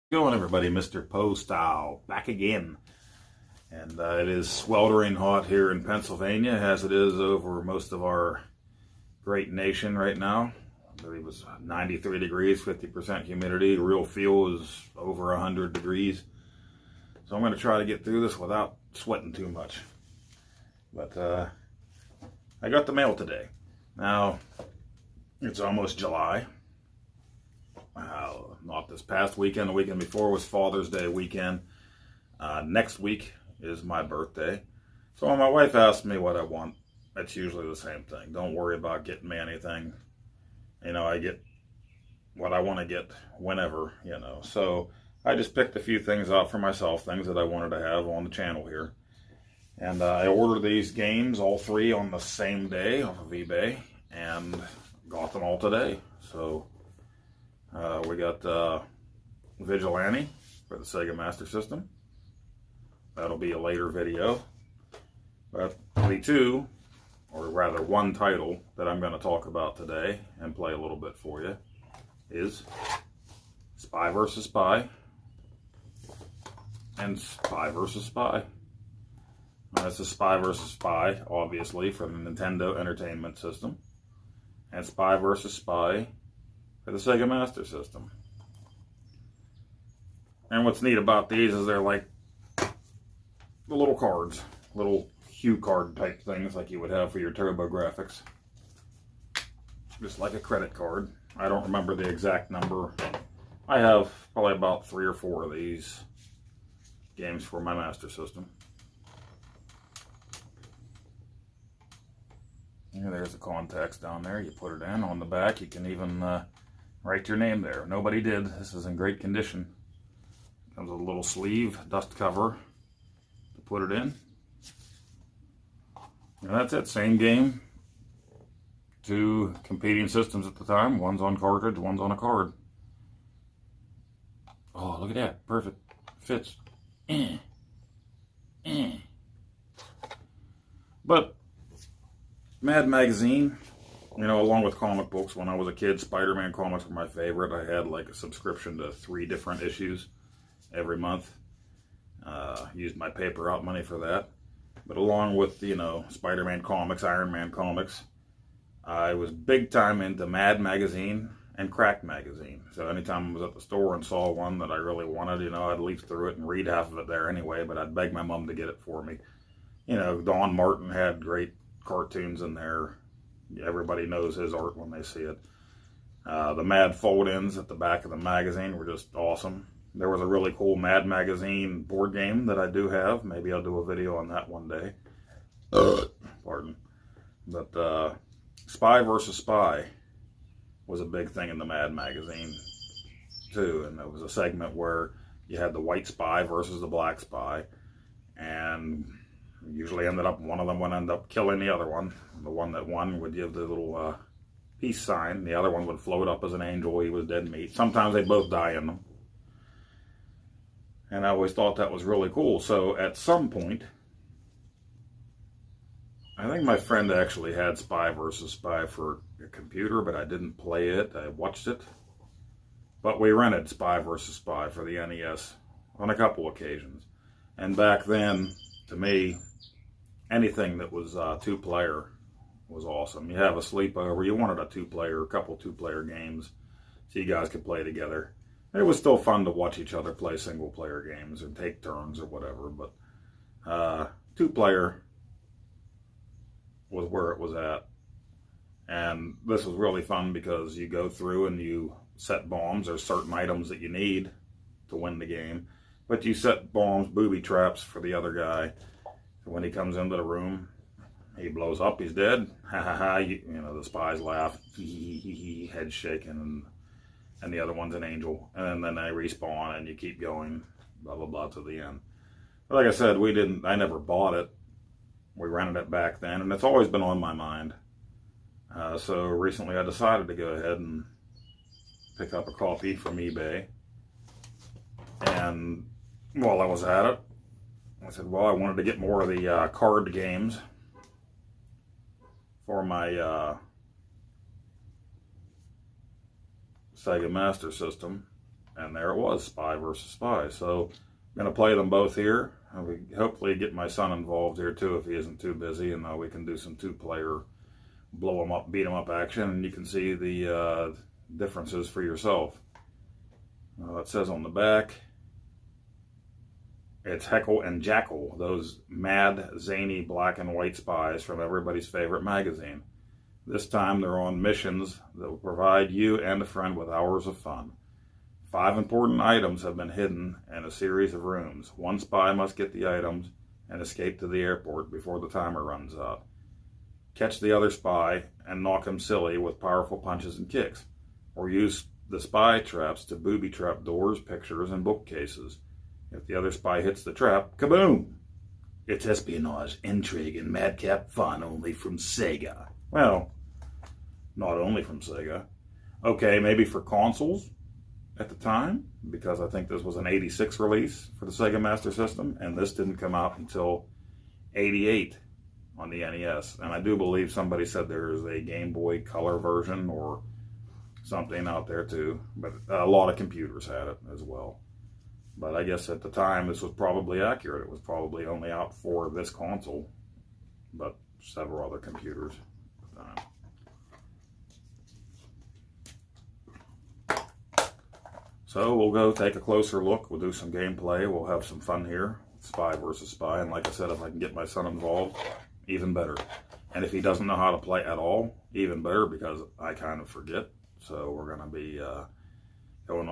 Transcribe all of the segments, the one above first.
Going, everybody? Mr. Poestyle back again, and it is sweltering hot here in Pennsylvania, as it is over most of our great nation right now. I believe it was 93 degrees, 50% humidity. Real feel is over 100 degrees. So I'm going to try to get through this without sweating too much. But I got the mail today. Now, it's almost July. Not this past weekend. The weekend before was Father's Day weekend. Next week is my birthday. So when my wife asks me what I want, it's usually the same thing. Don't worry about getting me anything. You know, I get what I want to get whenever, you know. So I just picked a few things out for myself, things that I wanted to have on the channel here. And I ordered these games, all three, on the same day off of eBay, and got them all today. So we got Vigilante for the Sega Master System. That'll be a later video. But the two, or rather one title that I'm going to talk about today and play a little bit for you is Spy vs. Spy and Spy vs. Spy. This is Spy vs. Spy, obviously, from the Nintendo Entertainment System, and Spy vs. Spy for the Sega Master System. And what's neat about these is they're like the little cards, little hue card type things like you would have for your TurboGrafx. Just like a credit card. I don't remember the exact number. I have probably about 3 or 4 of these games for my Master System. And there's the context down there. You put it in. On the back, you can even write your name there. Nobody did. This is in great condition. Comes with a little sleeve, dust cover to put it in. And that's it. Same game. 2 competing systems at the time. One's on cartridge, one's on a card. Oh, look at that. Perfect. Fits. But Mad Magazine, you know, along with comic books, when I was a kid, Spider-Man comics were my favorite. I had like a subscription to 3 different issues every month. Used my paper out money for that. But along with, you know, Spider-Man comics, Iron Man comics, I was big time into Mad Magazine and Crack Magazine. So anytime I was at the store and saw one that I really wanted, you know, I'd leaf through it and read half of it there anyway, but I'd beg my mom to get it for me. You know, Don Martin had great cartoons in there. Everybody knows his art when they see it. The Mad fold-ins at the back of the magazine were just awesome. There was a really cool Mad Magazine board game that I do have. Maybe I'll do a video on that one day. Pardon. But Spy vs. Spy was a big thing in the Mad Magazine too. And there was a segment where you had the white spy versus the black spy. And usually ended up, one of them would end up killing the other one. The one that won would give the little peace sign. The other one would float up as an angel. He was dead meat. Sometimes they both die in them. And I always thought that was really cool. So at some point, I think my friend actually had Spy vs. Spy for a computer, but I didn't play it. I watched it. But we rented Spy vs. Spy for the NES on a couple occasions. And back then, to me, anything that was 2-player was awesome. You have a sleepover, you wanted a 2-player, a couple 2-player games, so you guys could play together. It was still fun to watch each other play single-player games or take turns or whatever, but 2-player was where it was at. And this was really fun because you go through and you set bombs. There's certain items that you need to win the game, but you set bombs, booby traps for the other guy. When he comes into the room, he blows up, he's dead. Ha ha ha, you know, the spies laugh. He, head shaking, and the other one's an angel. And then they respawn, and you keep going, blah, blah, blah, to the end. But like I said, I never bought it. We rented it back then, and it's always been on my mind. So recently I decided to go ahead and pick up a copy from eBay. And while I was at it, I said, well, I wanted to get more of the card games for my Sega Master System. And there it was, Spy versus Spy. So I'm going to play them both here. We hopefully get my son involved here too if he isn't too busy, and we can do some two-player blow them up, beat them up action, and you can see the differences for yourself. It says on the back, it's Heckle and Jackal, those mad, zany black and white spies from everybody's favorite magazine. This time they're on missions that will provide you and a friend with hours of fun. 5 important items have been hidden in a series of rooms. One spy must get the items and escape to the airport before the timer runs out. Catch the other spy and knock him silly with powerful punches and kicks, or use the spy traps to booby-trap doors, pictures, and bookcases. If the other spy hits the trap, kaboom! It's espionage, intrigue, and madcap fun only from Sega. Well, not only from Sega. Okay, maybe for consoles at the time, because I think this was an 86 release for the Sega Master System, and this didn't come out until 88 on the NES. And I do believe somebody said there is a Game Boy Color version or something out there too, but a lot of computers had it as well. But I guess at the time this was probably accurate. It was probably only out for this console, but several other computers at the time. So we'll go take a closer look. We'll do some gameplay. We'll have some fun here. Spy versus Spy. And like I said, if I can get my son involved, even better. And if he doesn't know how to play at all, even better, because I kind of forget. So we're going to be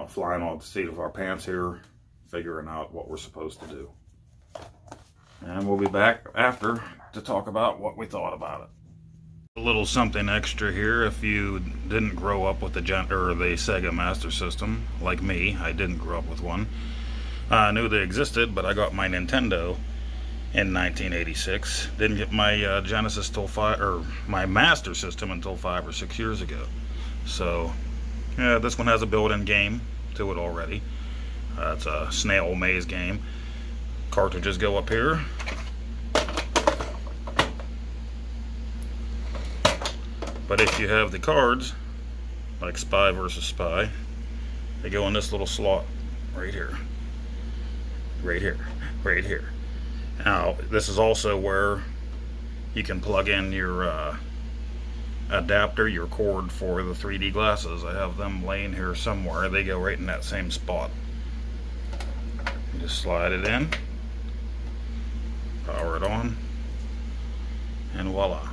flying off the seat of our pants here, figuring out what we're supposed to do. And we'll be back after to talk about what we thought about it. A little something extra here. If you didn't grow up with the Sega Master System, like me, I didn't grow up with one. I knew they existed, but I got my Nintendo in 1986. Didn't get my Genesis till my Master System until 5 or 6 years ago. So, yeah, this one has a built-in game to it already. It's a snail maze game. Cartridges go up here. But if you have the cards, like Spy versus Spy, they go in this little slot right here. Right here. Right here. Now, this is also where you can plug in your adapter, your cord for the 3D glasses. I have them laying here somewhere. They go right in that same spot. You just slide it in, power it on, and voila.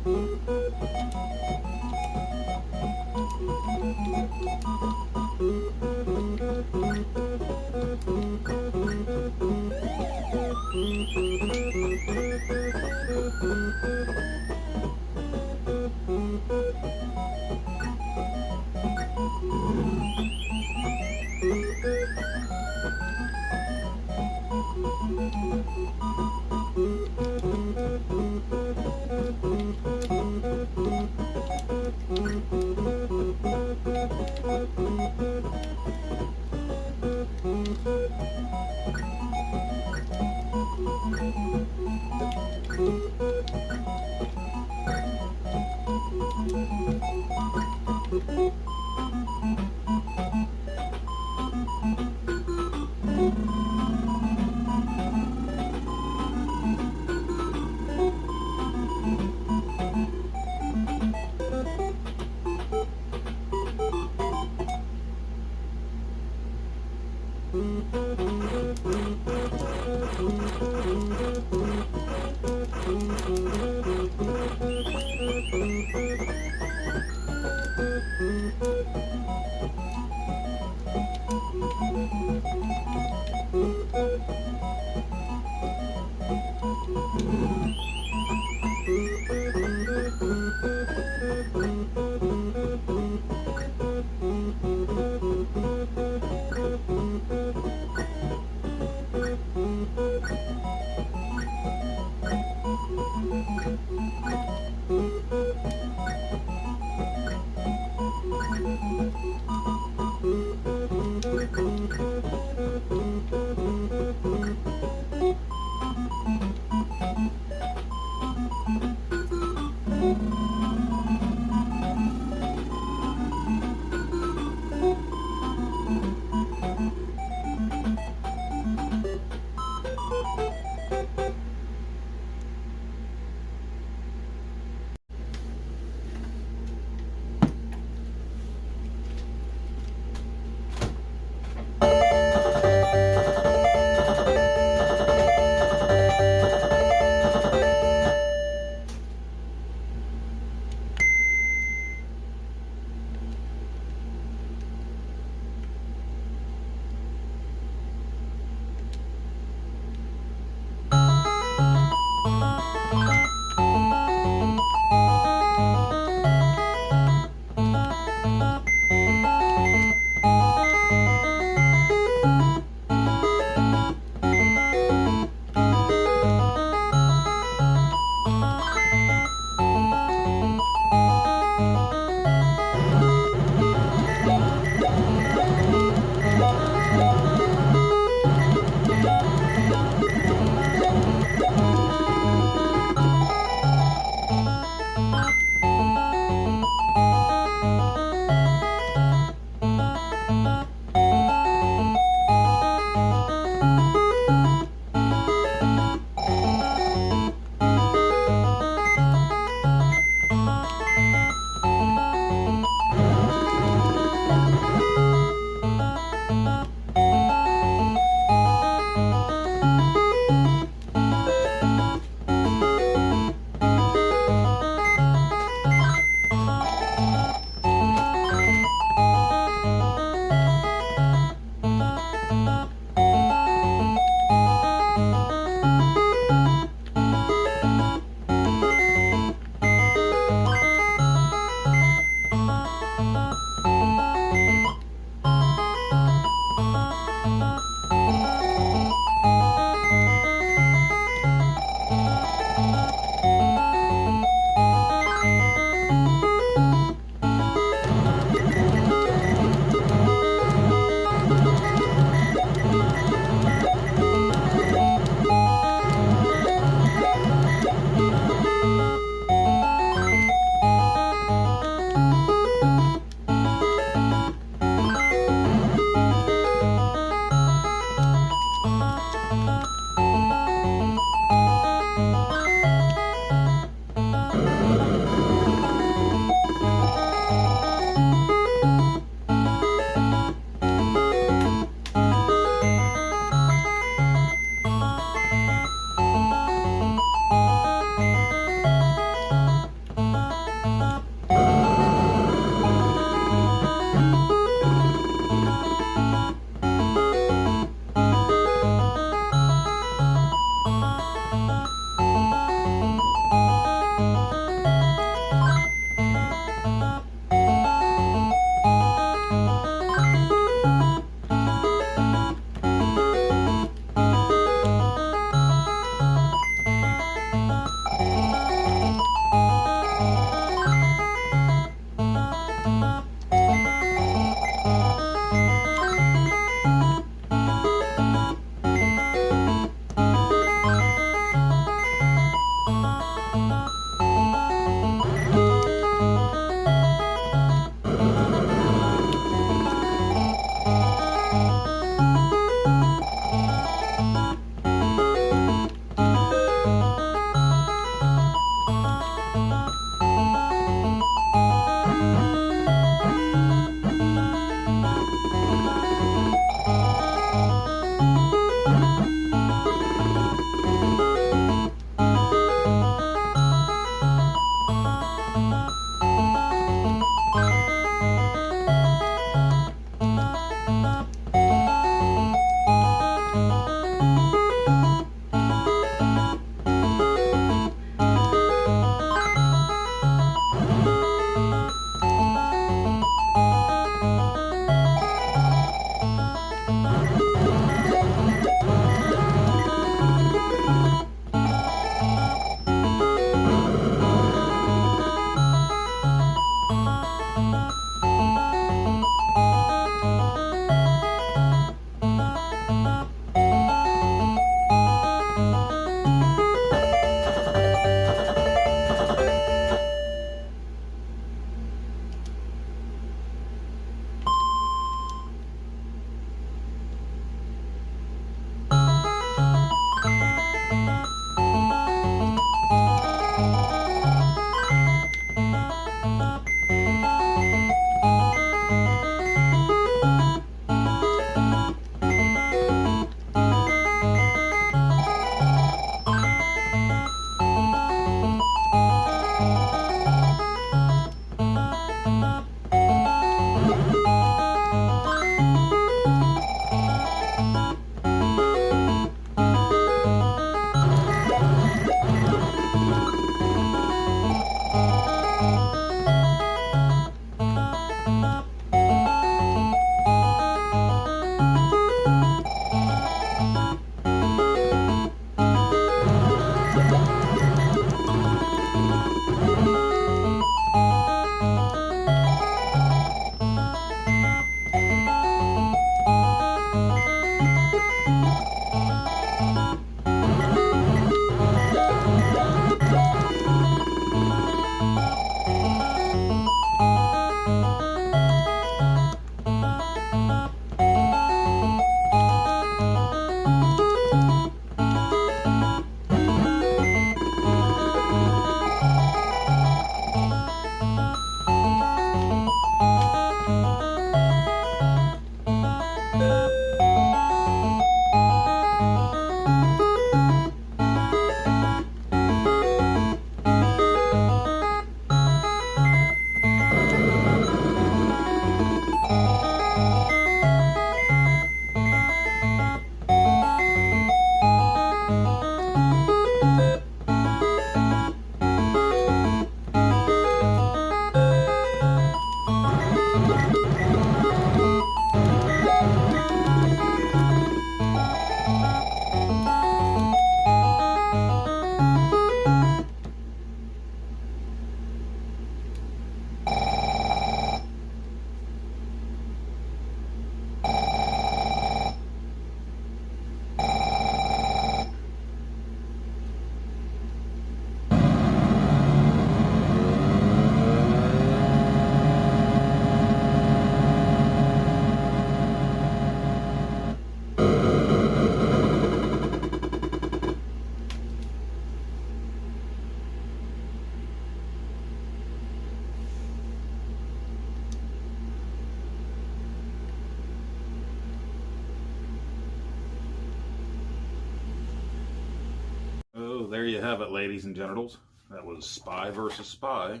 you have it, ladies and genitals. That was Spy versus Spy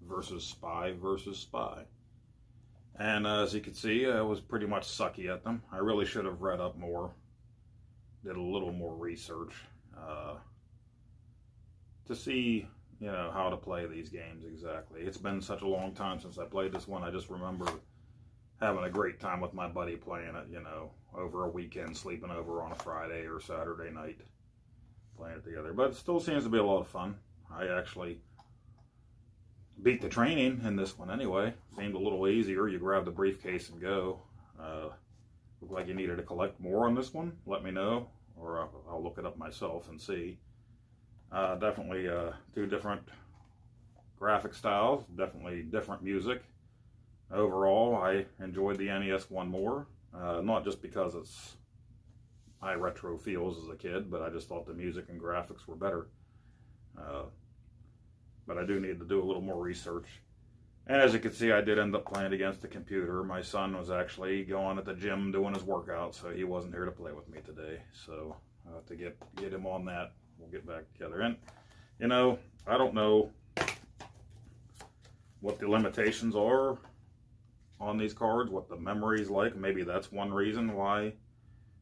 versus Spy versus Spy. And as you can see, I was pretty much sucky at them. I really should have read up more, did a little more research to see, you know, how to play these games exactly. It's been such a long time since I played this one. I just remember having a great time with my buddy playing it, you know, over a weekend, sleeping over on a Friday or Saturday night, playing it together. But it still seems to be a lot of fun. I actually beat the training in this one anyway. Seemed a little easier. You grab the briefcase and go. Looked like you needed to collect more on this one. Let me know, or I'll look it up myself and see. Definitely two different graphic styles, definitely different music. Overall, I enjoyed the NES one more, not just because it's my retro feels as a kid, but I just thought the music and graphics were better. But I do need to do a little more research. And as you can see, I did end up playing against the computer. My son was actually going at the gym doing his workout, so he wasn't here to play with me today. So to get him on that, we'll get back together. And, you know, I don't know what the limitations are on these cards, what the memory's like. Maybe that's one reason why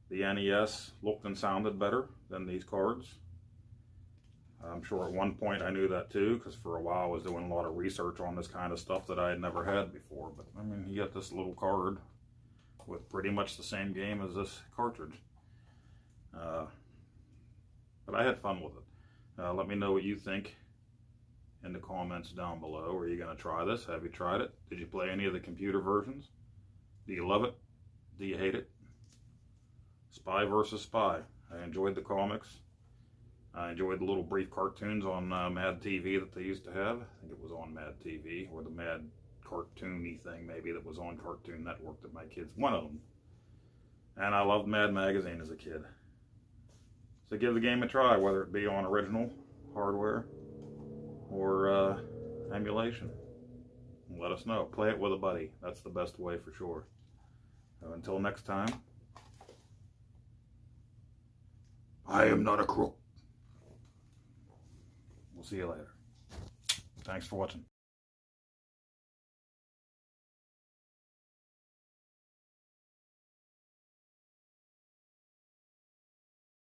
the NES looked and sounded better than these cards. I'm sure at one point I knew that too, because for a while I was doing a lot of research on this kind of stuff that I had never had before. But I mean, you get this little card with pretty much the same game as this cartridge. But I had fun with it. Let me know what you think in the comments down below. Are you going to try this? Have you tried it? Did you play any of the computer versions? Do you love it? Do you hate it? Spy versus Spy. I enjoyed the comics. I enjoyed the little brief cartoons on Mad TV that they used to have. I think it was on Mad TV, or the Mad Cartoony thing maybe that was on Cartoon Network that my kids, one of them. And I loved Mad Magazine as a kid. So give the game a try, whether it be on original hardware or emulation. Let us know. Play it with a buddy. That's the best way for sure. So until next time, I am not a crook. We'll see you later. Thanks for watching.